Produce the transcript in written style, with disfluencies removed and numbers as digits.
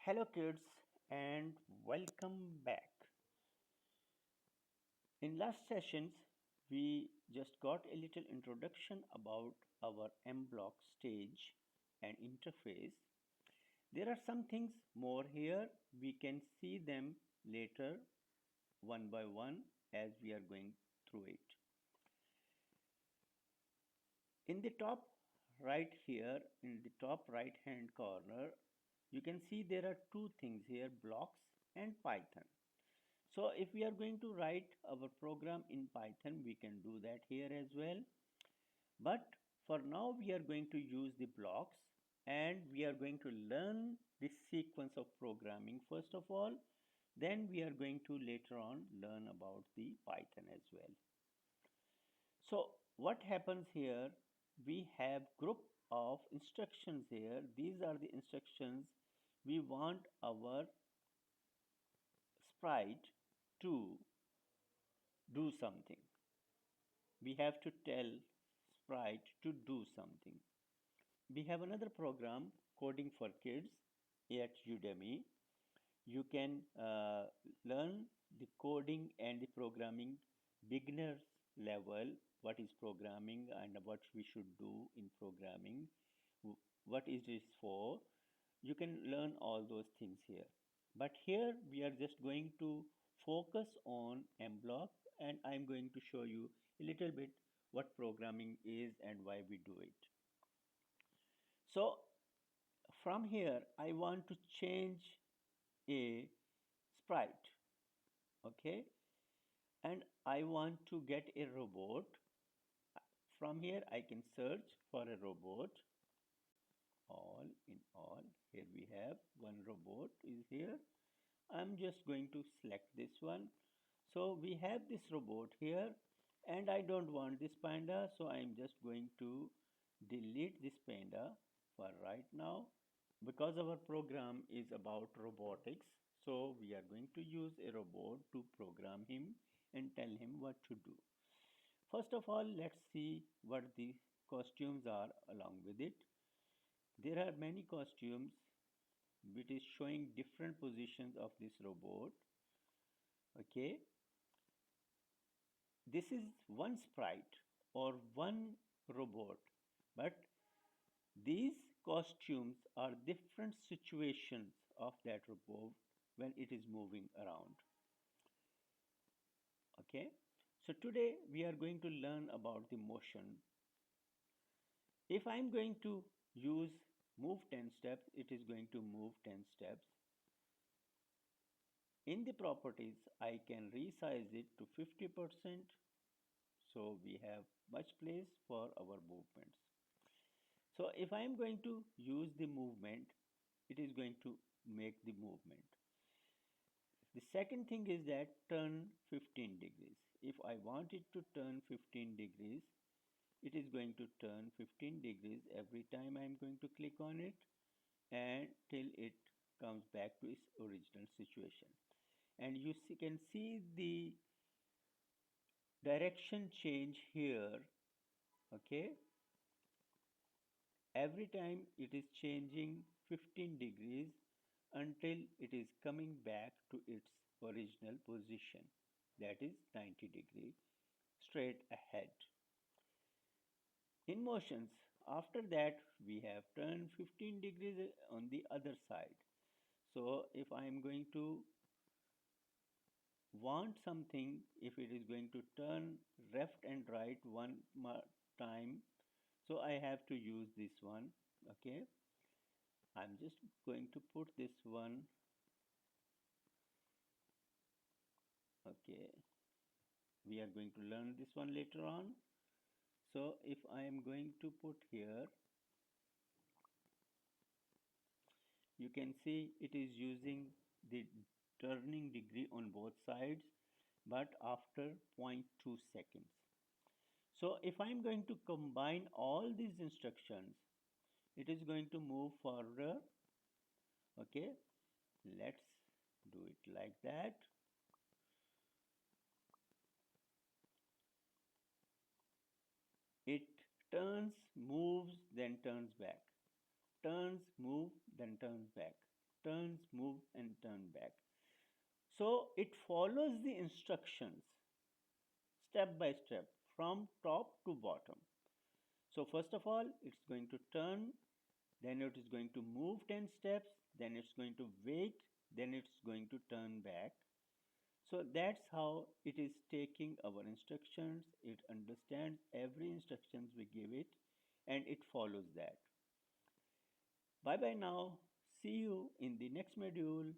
Hello, kids, and welcome back. In last sessions, we just got a little introduction about our mBlock stage and interface. There are some things more here. We can see them later one by one as we are going through it. In the top right here, in the top right hand corner, you can see there are two things here, blocks and Python. So if we are going to write our program in Python, we can do that here as well. But for now, we are going to use the blocks and we are going to learn this sequence of programming first of all. Then we are going to later on learn about the Python as well. So what happens here? We have group of instructions here. These are the instructions we want our sprite to do something. We have to tell sprite to do something. We have another program, coding for kids, at Udemy. You can learn the coding and the programming beginners level, what is programming and what we should do in programming, what is this for. You can learn all those things here. But here we are just going to focus on mBlock and I'm going to show you a little bit what programming is and why we do it. So from here I want to change a sprite, okay, and I want to get a robot. From here I can search for a robot. All in all, here we have one robot is here. I'm just going to select this one. So we have this robot here and I don't want this panda, so I'm just going to delete this panda for right now. Because our program is about robotics, so we are going to use a robot to program him and tell him what to do. First of all, let's see what the costumes are along with it. There are many costumes which is showing different positions of this robot. Okay, this is one sprite or one robot, but these costumes are different situations of that robot when it is moving around. Okay, so today we are going to learn about the motion. If I'm going to use move 10 steps, it is going to move 10 steps. In the properties, I can resize it to 50%, so we have much place for our movements. So if I am going to use the movement, it is going to make the movement. The second thing is that turn 15 degrees. If I want it to turn 15 degrees, it is going to turn 15 degrees every time I am going to click on it and till it comes back to its original situation. And you can see the direction change here. Okay, every time it is changing 15 degrees until it is coming back to its original position, that is 90 degree straight ahead. In motions, after that we have turned 15 degrees on the other side. So if I am going to want something, if it is going to turn left and right one time, so I have to use this one. Okay, I'm just going to put this one. Okay, we are going to learn this one later on. So if I am going to put here, you can see it is using the turning degree on both sides, but after 0.2 seconds. So if I'm going to combine all these instructions, it is going to move further. Okay, let's do it like that. It turns, moves, then turns back. Turns, move, then turns back. turns, move, and turn back. So it follows the instructions step by step from top to bottom. So first of all, it's going to turn, then it is going to move 10 steps, then it's going to wait, then it's going to turn back. So that's how it is taking our instructions. It understands every instructions we give it and it follows that. Bye bye now. See you in the next module.